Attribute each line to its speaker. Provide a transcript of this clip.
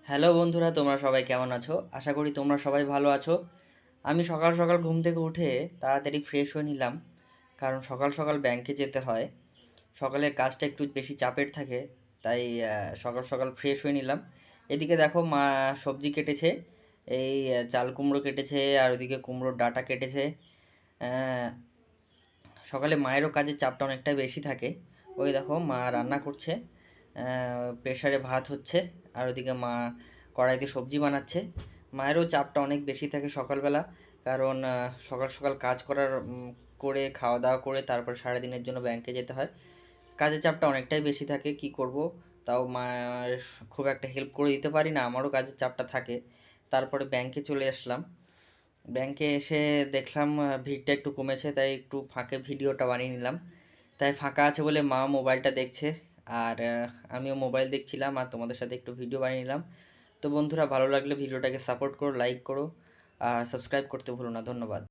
Speaker 1: Hello বন্ধুরা, তোমরা সবাই কেমন আছো? আশা করি তোমরা সবাই ভালো আছো। আমি সকাল সকাল ঘুম থেকে উঠে তাড়াতাড়ি ফ্রেশ হয়ে নিলাম, কারণ সকাল সকাল ব্যাংকে যেতে হয়। সকালের কাজটা একটু বেশি চাপের থাকে, তাই সকাল সকাল ফ্রেশ হয়ে নিলাম। এদিকে দেখো, মা সবজি কেটেছে। এই চাল কুমড়ো কেটেছে, আর ওদিকে কুমড়োর ডাঁটা কেটেছে। আহ, সকালে মায়েরও কাজের চাপটা অনেকটাই বেশি থাকে। ওই দেখো, মা রান্না করছে, প্রেসারে ভাত হচ্ছে, আর ওদিকে মা কড়াইতে সবজি বানাচ্ছে। মায়েরও চাপটা অনেক বেশি থাকে সকালবেলা, কারণ সকাল সকাল কাজ করে খাওয়া দাওয়া করে তারপর সারাদিনের জন্য ব্যাংকে যেতে হয়। কাজের চাপটা অনেকটাই বেশি থাকে, কি করব। তাও মায়ের খুব একটা হেল্প করে দিতে পারি না, আমারও কাজের চাপটা থাকে। তারপরে ব্যাংকে চলে আসলাম। ব্যাংকে এসে দেখলাম ভিড়টা একটু কমেছে, তাই একটু ফাঁকে ভিডিওটা বানিয়ে নিলাম। তাই ফাঁকা আছে বলে মা মোবাইলটা দেখছে, আর আমিও মোবাইল দেখছিলাম, আর তোমাদের সাথে একটু ভিডিও বানিয়ে নিলাম। তো বন্ধুরা, ভালো লাগলে ভিডিওটাকে সাপোর্ট করো, লাইক করো, আর সাবস্ক্রাইব করতে ভুলো না। ধন্যবাদ।